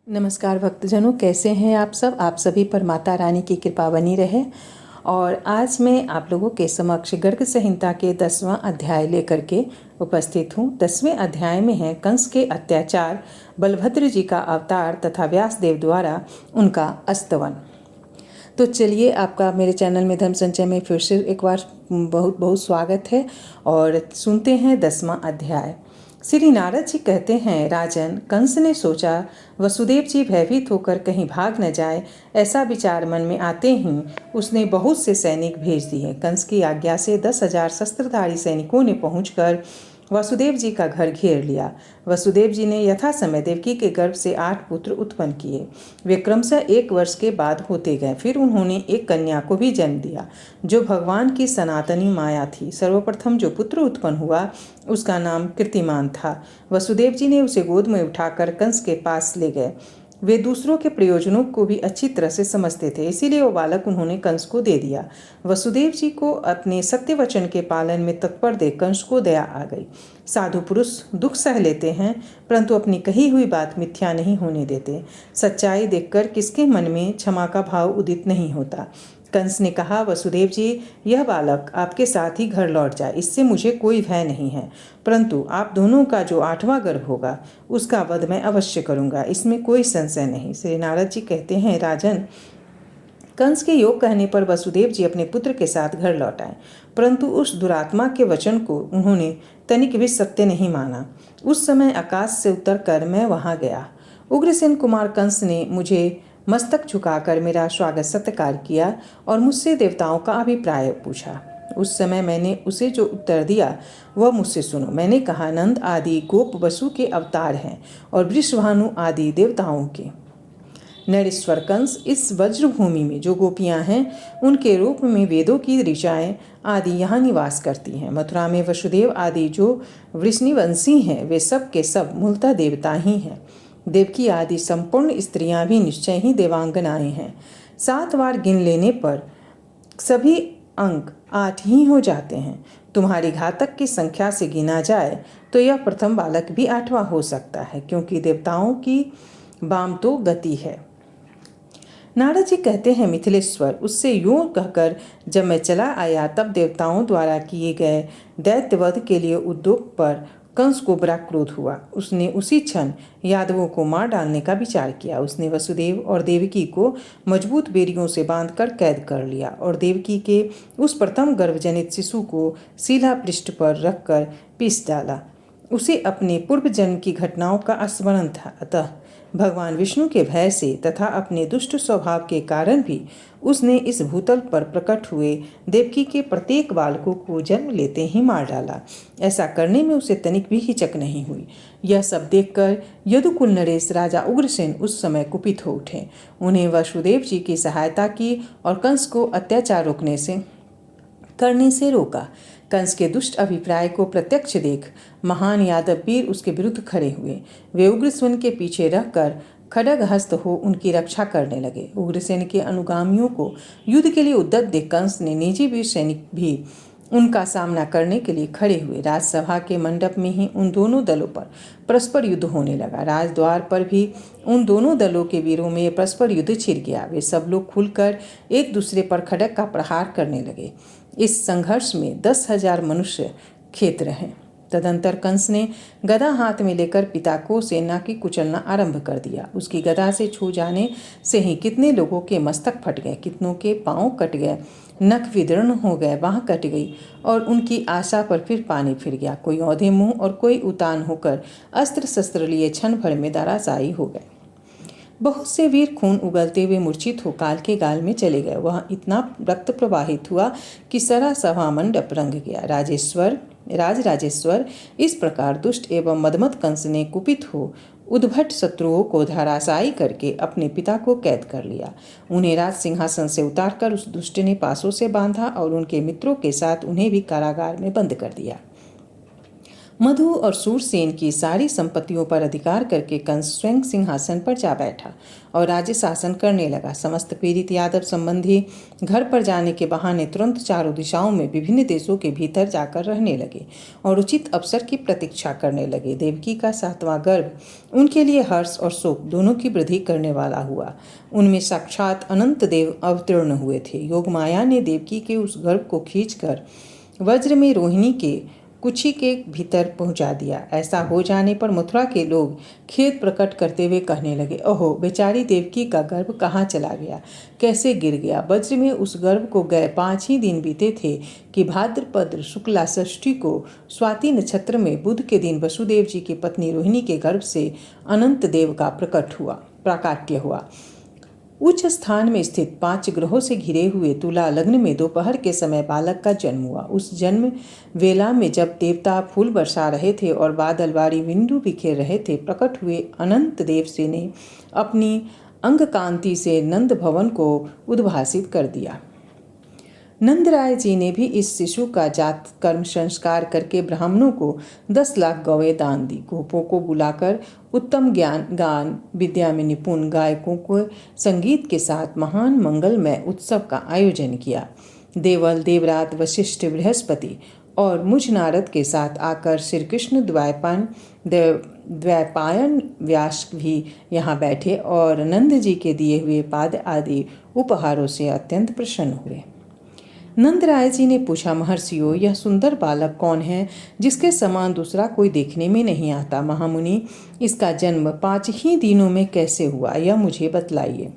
नमस्कार भक्तजनों, कैसे हैं आप सब। आप सभी पर माता रानी की कृपा बनी रहे। और आज मैं आप लोगों के समक्ष गर्ग संहिता के 10वां अध्याय लेकर के उपस्थित हूँ। 10वें अध्याय में है कंस के अत्याचार, बलभद्र जी का अवतार तथा व्यासदेव द्वारा उनका अस्तवन। तो चलिए, आपका मेरे चैनल में धर्म संचय में फिर से एक बार बहुत बहुत स्वागत है और सुनते हैं 10वां अध्याय। श्री नारद जी कहते हैं, राजन, कंस ने सोचा वसुदेव जी भयभीत होकर कहीं भाग न जाए, ऐसा विचार मन में आते ही उसने बहुत से सैनिक भेज दिए। कंस की आज्ञा से 10,000 शस्त्रधारी सैनिकों ने पहुंचकर वसुदेव जी का घर घेर लिया। वसुदेव जी ने यथा समय देवकी के गर्भ से 8 पुत्र उत्पन्न किए। वे क्रमशः 1 वर्ष के बाद होते गए। फिर उन्होंने एक कन्या को भी जन्म दिया जो भगवान की सनातनी माया थी। सर्वप्रथम जो पुत्र उत्पन्न हुआ उसका नाम कीर्तिमान था। वसुदेव जी ने उसे गोद में उठाकर कंस के पास ले गए। वे दूसरों के प्रयोजनों को भी अच्छी तरह से समझते थे, इसीलिए वो बालक उन्होंने कंस को दे दिया। वसुदेव जी को अपने सत्य वचन के पालन में तत्पर देख कंस को दया आ गई। साधु पुरुष दुख सह लेते हैं, परंतु अपनी कही हुई बात मिथ्या नहीं होने देते। सच्चाई देखकर किसके मन में क्षमा का भाव उदित नहीं होता। कंस ने कहा, वसुदेव जी, यह बालक आपके साथ ही घर लौट जाए, इससे मुझे कोई भय नहीं है, परंतु आप दोनों का जो 8वां गर्भ होगा उसका वध मैं अवश्य करूंगा, इसमें कोई संशय नहीं। श्री नारद जी कहते हैं, राजन, कंस के योग कहने पर वसुदेव जी अपने पुत्र के साथ घर लौट आए, परंतु उस दुरात्मा के वचन को उन्होंने तनिक भी सत्य नहीं माना। उस समय आकाश से उतरकर मैं वहां गया। उग्रसेन कुमार कंस ने मुझे मस्तक झुकाकर मेरा स्वागत सत्कार किया और मुझसे देवताओं का अभिप्राय पूछा। उस समय मैंने उसे जो उत्तर दिया वह मुझसे सुनो। मैंने कहा, नंद आदि गोप वसु के अवतार हैं और वृषभानु आदि देवताओं के। नरेश्वर कंस इस वज्रभूमि में जो गोपियां हैं उनके रूप में वेदों की ऋचाएं आदि यहाँ निवास करती हैं। मथुरा में वसुदेव आदि जो वृष्णिवंशी हैं वे सब के सब मूलतः देवता ही हैं। देवकी आदि संपूर्ण स्त्रियां भी निश्चय ही देवांगनाएं हैं। 7 बार गिन लेने पर सभी अंक 8 ही हो जाते हैं। तुम्हारी घातक की संख्या से गिना जाए तो यह प्रथम बालक भी 8वां हो सकता है, क्योंकि देवताओं की वाम तो गति है। नारद जी कहते हैं, मिथिलेश्वर, उससे यूं कहकर जब मैं चला आया तब देवताओं द्वारा किए गए दैत्यवध के लिए उद्योग पर कंस को बड़ा क्रोध हुआ। उसने उसी क्षण यादवों को मार डालने का विचार किया। उसने वसुदेव और देवकी को मजबूत बेड़ियों से बांधकर कैद कर लिया और देवकी के उस प्रथम गर्भजनित शिशु को शिला पृष्ठ पर रखकर पीस डाला। उसे अपने पूर्व जन्म की घटनाओं का स्मरण था, अतः भगवान विष्णु के भय से तथा अपने दुष्ट स्वभाव के कारण भी उसने इस भूतल पर प्रकट हुए देवकी के प्रत्येक बालकों को जन्म लेते ही मार डाला। ऐसा करने में उसे तनिक भी हिचक नहीं हुई। यह सब देखकर यदुकुल नरेश राजा उग्रसेन उस समय कुपित हो उठे। उन्हें वसुदेव जी की सहायता की और कंस को अत्याचार करने से रोका। कंस के दुष्ट अभिप्राय को प्रत्यक्ष देख महान यादव वीर उसके विरुद्ध खड़े हुए। वे उग्रसेन के पीछे रहकर खड्ग हस्त हो उनकी रक्षा करने लगे। उग्रसेन के अनुगामियों को युद्ध के लिए उद्यत देख कंस ने निजी वीर सैनिक भी उनका सामना करने के लिए खड़े हुए। राजसभा के मंडप में ही उन दोनों दलों पर परस्पर युद्ध होने लगा। राजद्वार पर भी उन दोनों दलों के वीरों में परस्पर युद्ध छिड़ गया। वे सब लोग खुलकर एक दूसरे पर खड्ग का प्रहार करने लगे। इस संघर्ष में 10,000 मनुष्य खेत रहे। तदंतर कंस ने गदा हाथ में लेकर पिता को सेना की कुचलना आरंभ कर दिया। उसकी गदा से छू जाने से ही कितने लोगों के मस्तक फट गए, कितनों के पांव कट गए, नख विदीर्ण हो गए, बाँह कट गई और उनकी आशा पर फिर पानी फिर गया। कोई औंधे मुंह और कोई उतान होकर अस्त्र शस्त्र लिए क्षण भर में धराशायी हो गए। बहुत से वीर खून उगलते हुए मूर्छित हो काल के गाल में चले गए। वह इतना रक्त प्रवाहित हुआ कि सारा सभा मंडप रंग गया। राजराजेश्वर, इस प्रकार दुष्ट एवं मदमत कंस ने कुपित हो उद्भट शत्रुओं को धराशायी करके अपने पिता को कैद कर लिया। उन्हें राज सिंहासन से उतारकर उस दुष्ट ने पासों से बांधा और उनके मित्रों के साथ उन्हें भी कारागार में बंद कर दिया। मधु और सूरसेन की सारी संपत्तियों पर अधिकार करके कंस स्वयं सिंहासन पर जा बैठा और राज्य शासन करने लगा। समस्त पीड़ित यादव संबंधी घर पर जाने के बहाने तुरंत चारों दिशाओं में विभिन्न देशों के भीतर जाकर रहने लगे और उचित अवसर की प्रतीक्षा करने लगे। देवकी का 7वां गर्भ उनके लिए हर्ष और शोक दोनों की वृद्धि करने वाला हुआ। उनमें साक्षात अनंत देव अवतीर्ण हुए थे। योग माया ने देवकी के उस गर्भ को खींचकर वज्र में रोहिणी के कुची के भीतर पहुंचा दिया। ऐसा हो जाने पर मथुरा के लोग खेद प्रकट करते हुए कहने लगे, ओहो, बेचारी देवकी का गर्भ कहाँ चला गया, कैसे गिर गया। वज्र में उस गर्भ को गए 5 ही दिन बीते थे कि भाद्रपद शुक्ला षष्ठी को स्वाति नक्षत्र में बुध के दिन वसुदेव जी की पत्नी रोहिणी के गर्भ से अनंत देव का प्राकाट्य हुआ। उच्च स्थान में स्थित 5 ग्रहों से घिरे हुए तुला लग्न में दोपहर के समय बालक का जन्म हुआ। उस जन्म वेला में जब देवता फूल बरसा रहे थे और बादल बारी बिंदु बिखेर रहे थे, प्रकट हुए अनंत देव से ने अपनी अंग कांति से नंद भवन को उद्भासित कर दिया। नंदराय जी ने भी इस शिशु का जात कर्म संस्कार करके ब्राह्मणों को 10 लाख गौएं दान दी। गोपों को बुलाकर उत्तम ज्ञान गान विद्या में निपुण गायकों को संगीत के साथ महान मंगलमय उत्सव का आयोजन किया। देवल, देवरात, वशिष्ठ, बृहस्पति और मुझ नारद के साथ आकर श्री कृष्ण द्वैपायन व्यास भी यहाँ बैठे और नंद जी के दिए हुए पाद आदि उपहारों से अत्यंत प्रसन्न हुए। नंदराय जी ने पूछा, महर्षियों, यह सुंदर बालक कौन है जिसके समान दूसरा कोई देखने में नहीं आता। महामुनि, इसका जन्म 5 ही दिनों में कैसे हुआ, यह मुझे बतलाइए।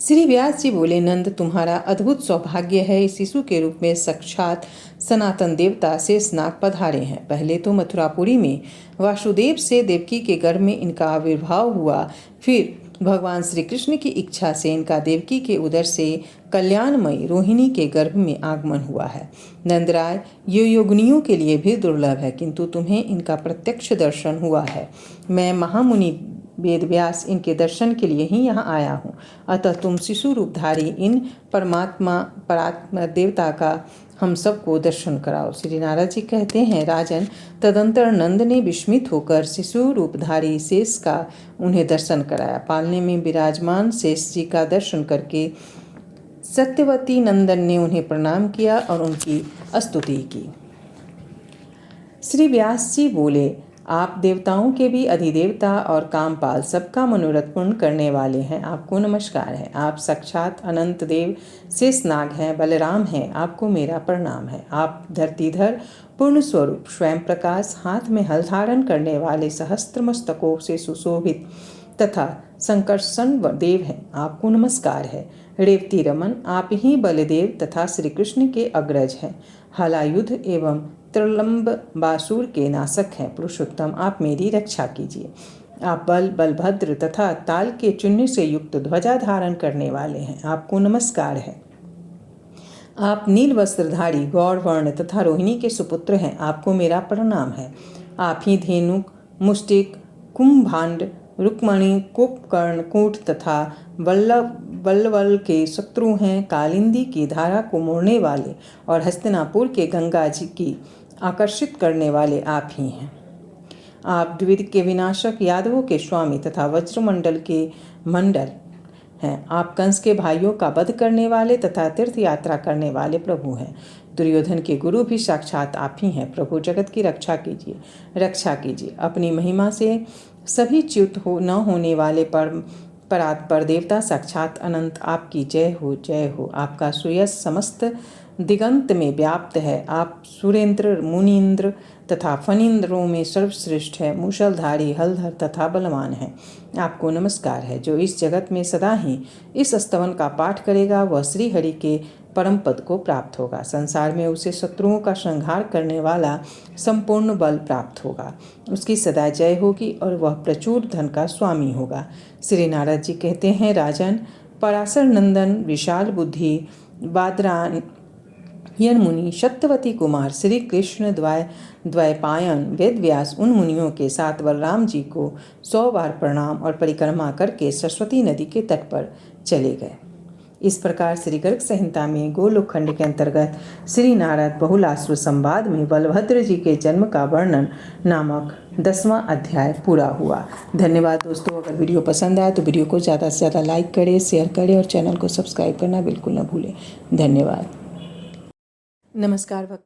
श्री व्यास जी बोले, नंद, तुम्हारा अद्भुत सौभाग्य है। इस शिशु के रूप में साक्षात सनातन देवता शेषनाग पधारे हैं। पहले तो मथुरापुरी में वासुदेव से देवकी के गर्भ में इनका आविर्भाव हुआ, फिर भगवान श्री कृष्ण की इच्छा से इनका देवकी के उदर से कल्याणमयी रोहिणी के गर्भ में आगमन हुआ है। नंदराय, ये योगिनियों के लिए भी दुर्लभ है, किंतु तुम्हें इनका प्रत्यक्ष दर्शन हुआ है। मैं महामुनि वेदव्यास इनके दर्शन के लिए ही यहाँ आया हूँ, अतः तुम शिशु रूपधारी इन परात्मा देवता का हम सबको दर्शन कराओ। श्री नारद जी कहते हैं, राजन, तदंतर नंद ने विस्मित होकर शिशु रूपधारी शेष का उन्हें दर्शन कराया। पालने में विराजमान शेष जी का दर्शन करके सत्यवती नंदन ने उन्हें प्रणाम किया और उनकी स्तुति की। श्री व्यास जी बोले, आप देवताओं के भी अधिदेवता और कामपाल, सबका मनोरथ पूर्ण करने वाले हैं। आपको नमस्कार है। आप साक्षात अनंत देव शेषनाग हैं, बलराम हैं। आपको मेरा प्रणाम है। आप धरतीधर पूर्ण स्वरूप स्वयं प्रकाश, हाथ में हल धारण करने वाले, सहस्त्र मस्तकों से सुशोभित तथा संकर्षण देव हैं। आपको नमस्कार है। रेवती रमन, आप ही बलदेव तथा श्री कृष्ण के अग्रज हैं। हलायुध एवं त्रिलंब बासुर के नाशक हैं। पुरुषोत्तम, आप मेरी रक्षा कीजिए। आप बलभद्र तथा ताल के चिन्ह से युक्त ध्वजा धारण करने वाले हैं। आपको नमस्कार है। आप नील वस्त्रधारी, गौर वर्ण तथा रोहिणी के सुपुत्र हैं। आपको मेरा प्रणाम है। आप ही धेनुक, मुष्टिक, कुंभांड, रुक्मणी, कुंभकर्ण, कूट तथा वल्लवल के शत्रु हैं। कालिंदी की धारा को मोड़ने वाले और हस्तिनापुर के गंगा जी की आकर्षित करने वाले आप ही हैं। आप द्विविध के विनाशक, यादवों के स्वामी तथा वज्रमंडल के मंडल हैं। आप कंस के भाइयों का वध करने वाले तथा तीर्थ यात्रा करने वाले प्रभु हैं। दुर्योधन के गुरु भी साक्षात आप ही हैं। प्रभु, जगत की रक्षा कीजिए। अपनी महिमा से सभी च्युत न होने वाले परात्पर देवता साक्षात अनंत, आपकी जय हो, जय हो। आपका सुयश समस्त दिगंत में व्याप्त है। आप सुरेंद्र, मुनीन्द्र तथा फणींद्रों में सर्वश्रेष्ठ है। मूषलधारी, हलधर तथा बलवान है। आपको नमस्कार है। जो इस जगत में सदा ही इस स्तवन का पाठ करेगा, वह श्री हरि के परम पद को प्राप्त होगा। संसार में उसे शत्रुओं का संहार करने वाला संपूर्ण बल प्राप्त होगा। उसकी सदा जय होगी और वह प्रचुर धन का स्वामी होगा। श्री नारद जी कहते हैं, राजन, पराशर नंदन, विशाल बुद्धि, बादरायण मुनि, सत्यवती कुमार, श्री कृष्ण द्वैपायन वेदव्यास उन मुनियों के साथ बलराम जी को 100 बार प्रणाम और परिक्रमा करके सरस्वती नदी के तट पर चले गए। इस प्रकार श्री गर्ग संहिता में गोलोक खंड के अंतर्गत श्री नारद बहुलाश्रु संवाद में बलभद्र जी के जन्म का वर्णन नामक 10वां अध्याय पूरा हुआ। धन्यवाद दोस्तों। अगर वीडियो पसंद आए तो वीडियो को ज़्यादा से ज़्यादा लाइक करें, शेयर करें और चैनल को सब्सक्राइब करना बिल्कुल न भूलें। धन्यवाद। नमस्कार भक्त